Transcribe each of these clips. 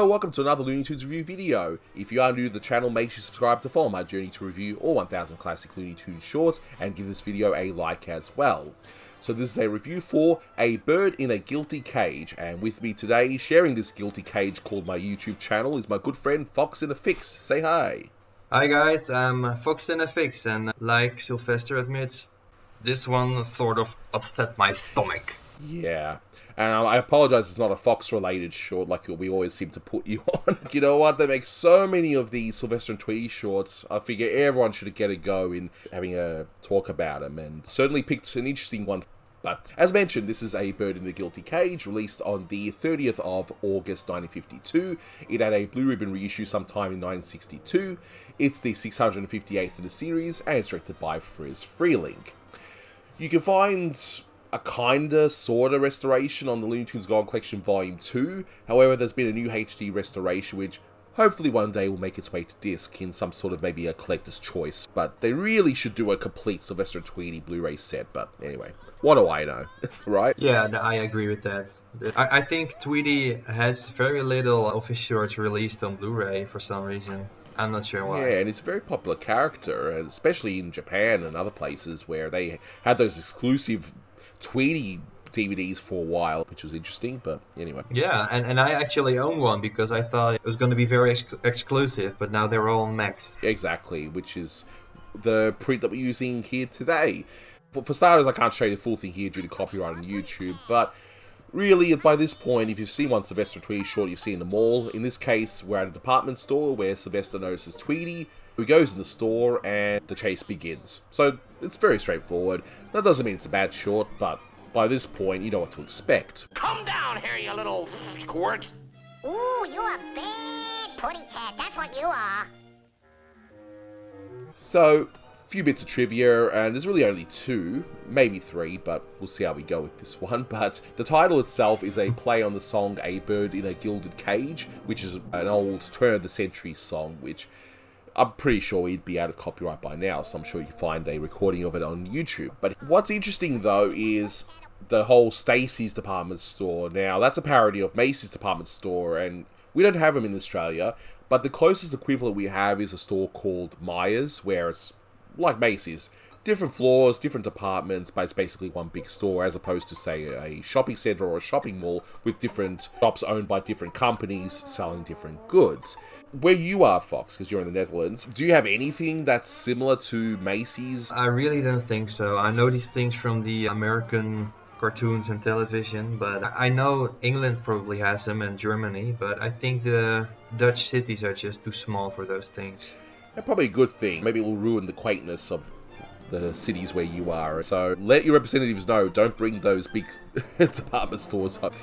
Hello, welcome to another Looney Tunes review video. If you are new to the channel, make sure you subscribe to follow my journey to review all 1000 classic Looney Tunes shorts and give this video a like as well. So this is a review for A Bird in a Guilty Cage, and with me today, sharing this guilty cage called my YouTube channel, is my good friend Fox in a Fix. Say hi. Hi guys, I'm Fox in a Fix, and like Sylvester admits, this one sort of upset my stomach. Yeah, and I apologize, it's not a Fox-related short like we always seem to put you on. You know what, they make so many of these Sylvester and Tweety shorts, I figure everyone should get a go in having a talk about them, and certainly picked an interesting one. But, as mentioned, this is A Bird in the Guilty Cage, released on the 30th of August 1952. It had a blue ribbon reissue sometime in 1962. It's the 658th in the series, and it's directed by Freleng. You can find a kinda, sorta restoration on the Looney Tunes Gold Collection Volume 2. However, there's been a new HD restoration, which hopefully one day will make its way to disc in some sort of maybe a collector's choice. But they really should do a complete Sylvester Tweety Blu-ray set. But anyway, what do I know, right? Yeah, I agree with that. I think Tweety has very little of his shorts released on Blu-ray for some reason. I'm not sure why. Yeah, and it's a very popular character, especially in Japan and other places where they had those exclusive Tweety DVDs for a while, which was interesting, but anyway. Yeah, and I actually own one because I thought it was going to be very exclusive, but now they're all on Max. Exactly, which is the print that we're using here today. For starters, I can't show you the full thing here due to copyright on YouTube, but really, by this point, if you've seen one Sylvester Tweety short, you've seen them all. In this case, we're at a department store where Sylvester notices Tweety, who goes in the store, and the chase begins. So, it's very straightforward. That doesn't mean it's a bad short, but by this point, you know what to expect. Come down here, you little squirt! Ooh, you're a big putty cat, that's what you are. So, a few bits of trivia, and there's really only two, maybe three, but we'll see how we go with this one. But the title itself is a play on the song A Bird in a Gilded Cage, which is an old turn-of-the-century song, which I'm pretty sure we'd be out of copyright by now, so I'm sure you can find a recording of it on YouTube. But what's interesting, though, is the whole Stacy's department store. Now, that's a parody of Macy's department store, and we don't have them in Australia, but the closest equivalent we have is a store called Myers, where it's like Macy's. Different floors, different departments, but it's basically one big store, as opposed to, say, a shopping center or a shopping mall with different shops owned by different companies selling different goods. Where you are, Fox, because you're in the Netherlands, do you have anything that's similar to Macy's? I really don't think so. I know these things from the American cartoons and television, but I know England probably has them and Germany, but I think the Dutch cities are just too small for those things. That's probably a good thing. Maybe it will ruin the quaintness of the cities where you are. So let your representatives know, don't bring those big department stores up.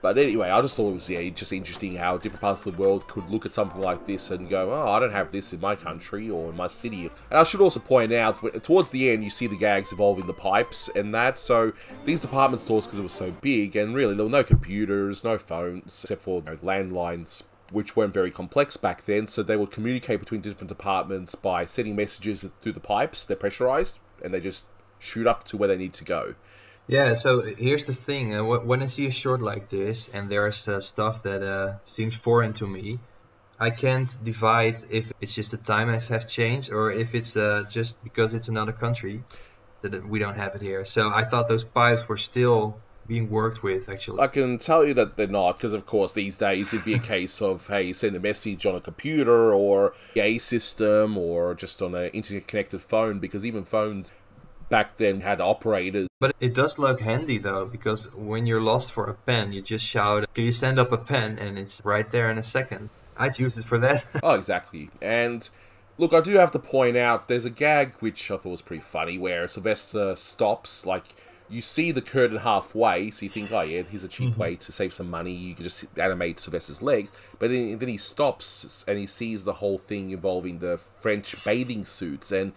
But anyway, I just thought it was just interesting how different parts of the world could look at something like this and go, oh, I don't have this in my country or in my city. And I should also point out, towards the end, you see the Gags evolving the pipes and that. So these department stores, because it was so big, and really there were no computers, no phones, except for landlines, which weren't very complex back then, so they would communicate between different departments by sending messages through the pipes. They're pressurized, and they just shoot up to where they need to go. Yeah, so here's the thing. When I see a short like this, and there's stuff that seems foreign to me, I can't divide if it's just the time has changed, or if it's just because it's another country that we don't have it here. So I thought those pipes were still being worked with, actually. I can tell you that they're not, because of course these days it'd be a case of, hey, send a message on a computer or a system or just on an internet connected phone, because even phones back then had operators. But it does look handy though, because when you're lost for a pen, you just shout, can you send up a pen, and it's right there in a second. I'd use it for that. Oh, exactly. And look, I do have to point out, there's a gag which I thought was pretty funny, where Sylvester stops, like, you see the curtain halfway, so you think, oh yeah, here's a cheap way to save some money, you can just animate Sylvester's leg, but then he stops and he sees the whole thing involving the French bathing suits, and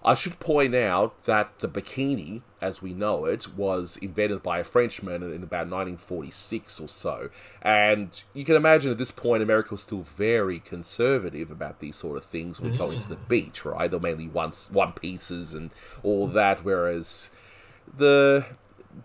I should point out that the bikini, as we know it, was invented by a Frenchman in about 1946 or so, and you can imagine at this point America was still very conservative about these sort of things when going to the beach, right? They're mainly one pieces and all that, whereas the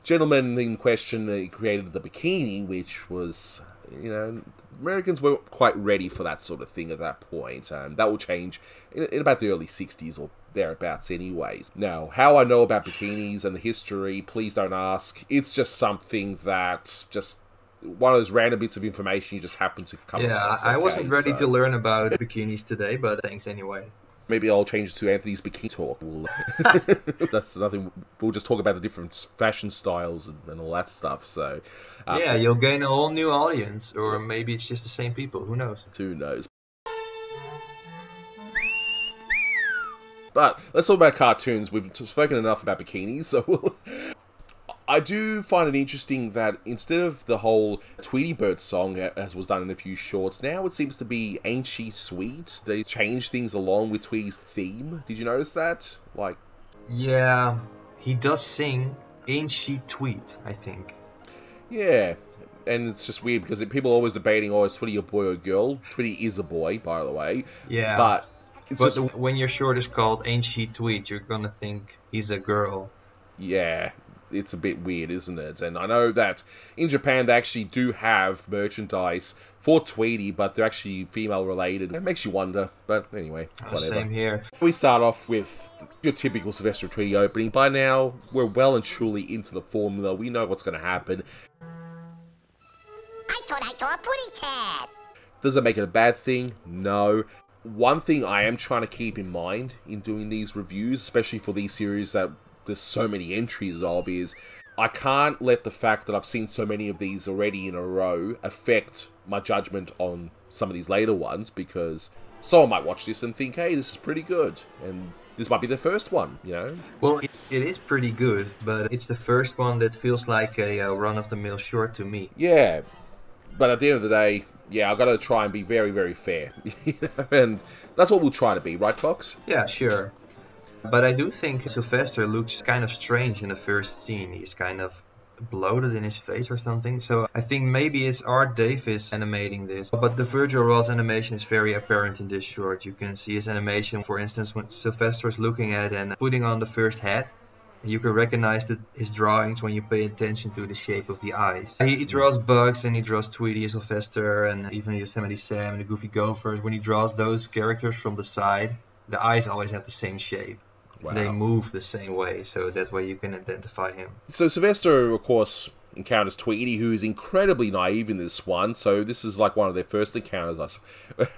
gentleman in question created the bikini, which was You know, Americans weren't quite ready for that sort of thing at that point, and that will change in about the early 60s or thereabouts anyways. Now, how I know about bikinis and the history, please don't ask. It's just something that just... one of those random bits of information you just happen to come across. I wasn't ready to learn about bikinis today, but thanks anyway. Maybe I'll change it to Anthony's Bikini Talk. That's nothing. We'll just talk about the different fashion styles and all that stuff. So, yeah, you'll gain a whole new audience, or maybe it's just the same people. Who knows? Who knows? But let's talk about cartoons. We've spoken enough about bikinis, so I do find it interesting that instead of the whole Tweety Bird song, as was done in a few shorts, now it seems to be Ain't She Sweet? They changed things along with Tweety's theme. Did you notice that? Like, yeah, he does sing Ain't She Tweet, I think. Yeah, and it's just weird because people are always debating, oh, is Tweety a boy or a girl? Tweety is a boy, by the way. Yeah. But when your short is called Ain't She Tweet, you're gonna think he's a girl. Yeah. It's a bit weird, isn't it? And I know that in Japan they actually do have merchandise for Tweety, but they're actually female related. It makes you wonder, but anyway, whatever. Same here. We start off with your typical Sylvester Tweety opening. By now, we're well and truly into the formula. We know what's going to happen. I thought I saw a pretty cat. Does it make it a bad thing? No. One thing I am trying to keep in mind in doing these reviews, especially for these series that there's so many entries of, is I can't let the fact that I've seen so many of these already in a row affect my judgment on some of these later ones, because someone might watch this and think, hey, this is pretty good, and this might be the first one, you know? Well, it is pretty good, but it's the first one that feels like a run-of-the-mill short to me. Yeah, but at the end of the day, yeah, I've got to try and be very, very fair. And that's what we'll try to be, right, Fox? Yeah, sure. But I do think Sylvester looks kind of strange in the first scene. He's kind of bloated in his face or something. So I think maybe it's Art Davis animating this. But the Virgil Ross animation is very apparent in this short. You can see his animation, for instance, when Sylvester is looking at and putting on the first hat. You can recognize his drawings when you pay attention to the shape of the eyes. He draws Bugs and he draws Tweety, Sylvester, and even Yosemite Sam and the Goofy Gophers. When he draws those characters from the side, the eyes always have the same shape. Wow. They move the same way, so that way you can identify him. So Sylvester, of course, encounters Tweety, who is incredibly naive in this one. So this is like one of their first encounters,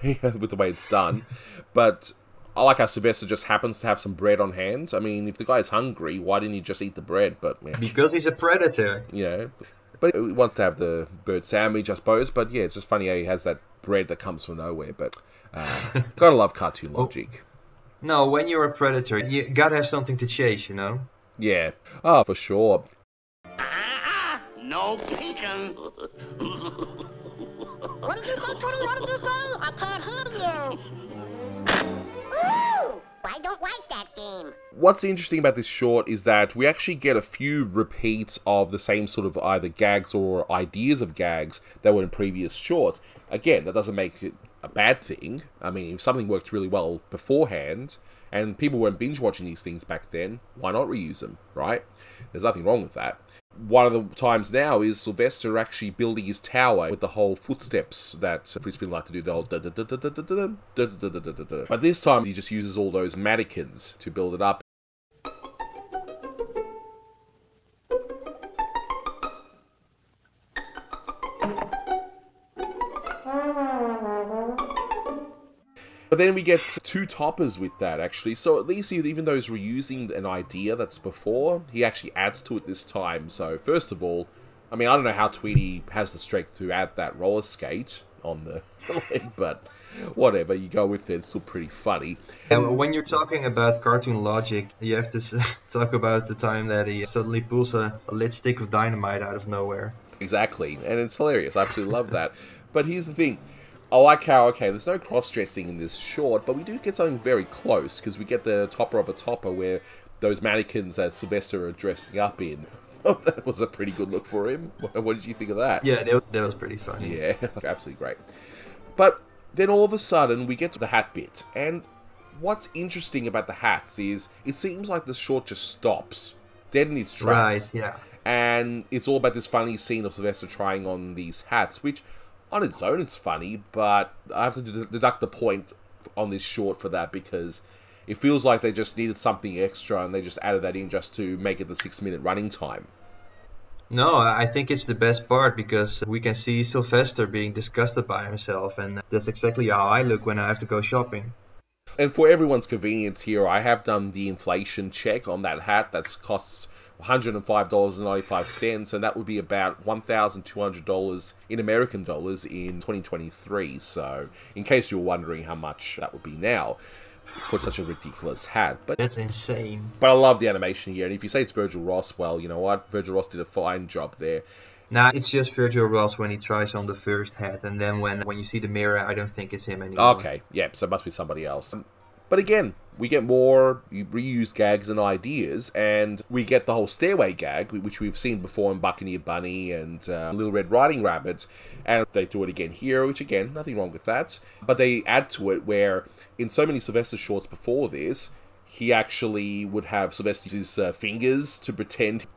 with the way it's done. But I like how Sylvester just happens to have some bread on hand. I mean, if the guy's hungry, why didn't he just eat the bread? But yeah. Because he's a predator. Yeah, but he wants to have the bird sandwich, I suppose. But yeah, it's just funny how he has that bread that comes from nowhere. But gotta love cartoon logic. No, when you're a predator, you gotta have something to chase, you know? Yeah. Oh, for sure. No peeking. What did you say, Tootie? What did you say? I can't hear you. Ooh, I don't like that game. What's interesting about this short is that we actually get a few repeats of the same sort of either gags or ideas of gags that were in previous shorts. Again, that doesn't make it a bad thing. I mean, if something worked really well beforehand, and people weren't binge-watching these things back then, why not reuse them, right? There's nothing wrong with that. One of the times now is Sylvester actually building his tower with the whole footsteps that Friz like to do, the whole da-da-da-da-da-da-da-da-da-da-da-da. But this time he just uses all those mannequins to build it up. But then we get two toppers with that, actually. So at least, even though he's reusing an idea that's before, he actually adds to it this time. So first of all, I mean, I don't know how Tweety has the strength to add that roller skate on the leg, but whatever, you go with it. It's still pretty funny. And when you're talking about cartoon logic, you have to talk about the time that he suddenly pulls a lit stick of dynamite out of nowhere. Exactly, and it's hilarious. I absolutely love that. But here's the thing. I like how, okay, there's no cross-dressing in this short, but we do get something very close, because we get the topper of a topper where those mannequins that Sylvester are dressing up in. That was a pretty good look for him. What did you think of that? Yeah, that was pretty funny. Yeah, absolutely great. But then all of a sudden, we get to the hat bit, and what's interesting about the hats is, it seems like the short just stops, dead in its tracks. Right, yeah. And it's all about this funny scene of Sylvester trying on these hats, which... On its own, it's funny, but I have to deduct the point on this short for that because it feels like they just needed something extra and they just added that in just to make it the 6-minute running time. No, I think it's the best part because we can see Sylvester being disgusted by himself, and that's exactly how I look when I have to go shopping. And for everyone's convenience here, I have done the inflation check on that hat. That costs $105.95, and that would be about $1,200 in American dollars in 2023. So, in case you're wondering how much that would be now for such a ridiculous hat. But that's insane. But I love the animation here, and if you say it's Virgil Ross, well, you know what? Virgil Ross did a fine job there. Nah, it's just Virgil Ross when he tries on the first hat, and then when you see the mirror, I don't think it's him anymore. Okay, yeah, so it must be somebody else. But again, we get more reused gags and ideas, and we get the whole stairway gag, which we've seen before in Buccaneer Bunny and Little Red Riding Rabbit, and they do it again here, which again, nothing wrong with that. But they add to it where, in so many Sylvester shorts before this, he actually would have Sylvester use his fingers to pretend,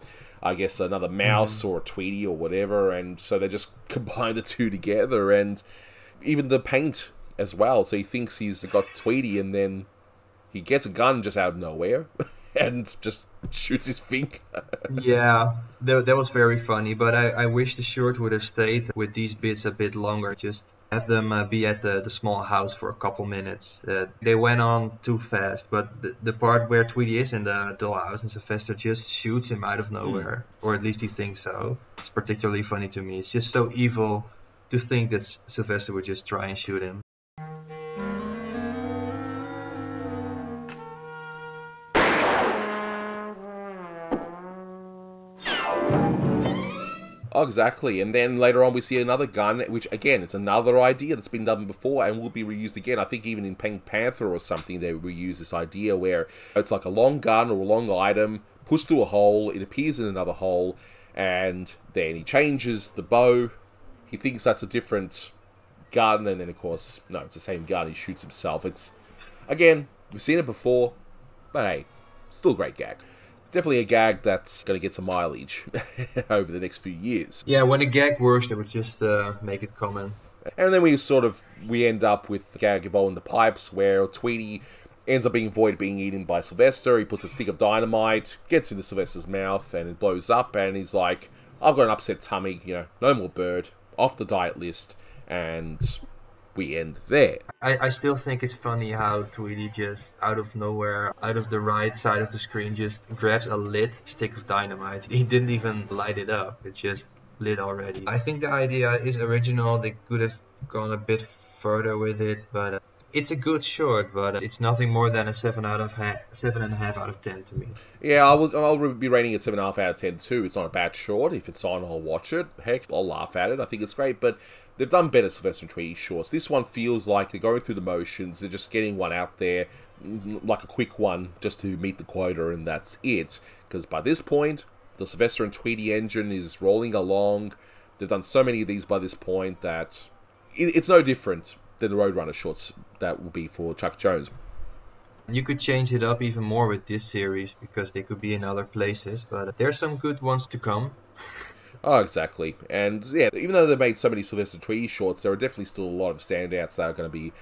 I guess, another mouse or a Tweety or whatever, and so they just combine the two together, and even the paint as well. So he thinks he's got Tweety, and then he gets a gun just out of nowhere and just shoots his finger. Yeah, that was very funny, but I wish the short would have stayed with these bits a bit longer. Just have them be at the small house for a couple minutes. They went on too fast, but the part where Tweety is in the dollhouse and Sylvester just shoots him out of nowhere, or at least he thinks so. It's particularly funny to me. It's just so evil to think that Sylvester would just try and shoot him. Oh, exactly, and then later on we see another gun, which again, it's another idea that's been done before and will be reused again. I think even in Pink Panther or something they reuse this idea where it's like a long gun or a long item, pushed through a hole, it appears in another hole, and then he changes the bow, he thinks that's a different gun, and then of course, no, it's the same gun, he shoots himself. It's, again, we've seen it before, but hey, still a great gag. Definitely a gag that's going to get some mileage over the next few years. Yeah, when a gag works, they would just make it common. And then we end up with the gag involving the pipes, where Tweety ends up being avoided being eaten by Sylvester. He puts a stick of dynamite, gets into Sylvester's mouth, and it blows up, and he's like, I've got an upset tummy, you know, no more bird, off the diet list, and we end there. I still think it's funny how Tweety just, out of nowhere, out of the right side of the screen, just grabs a lit stick of dynamite. He didn't even light it up, it just lit already. I think the idea is original, they could have gone a bit further with it, but it's a good short, but it's nothing more than a 7.5 out of 10 to me. Yeah, I'll be rating it 7.5 out of 10 too. It's not a bad short. If it's on, I'll watch it. Heck, I'll laugh at it. I think it's great, but they've done better Sylvester and Tweety shorts. This one feels like they're going through the motions. They're just getting one out there, like a quick one, just to meet the quota, and that's it. Because by this point, the Sylvester and Tweety engine is rolling along. They've done so many of these by this point that it's no different than the Roadrunner shorts that will be for Chuck Jones. You could change it up even more with this series, because they could be in other places, but there's some good ones to come. Oh, exactly. And yeah, even though they made so many Sylvester Tweety shorts, there are definitely still a lot of standouts that are going to be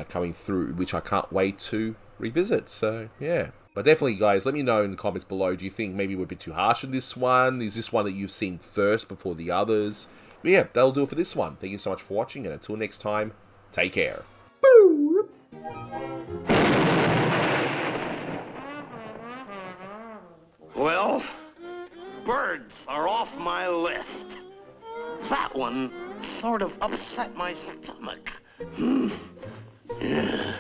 coming through, which I can't wait to revisit. So, yeah. But definitely, guys, let me know in the comments below, do you think maybe we're a bit too harsh on this one? Is this one that you've seen first before the others? But yeah, that'll do it for this one. Thank you so much for watching, and until next time, take care. Well, birds are off my list. That one sort of upset my stomach. Yeah.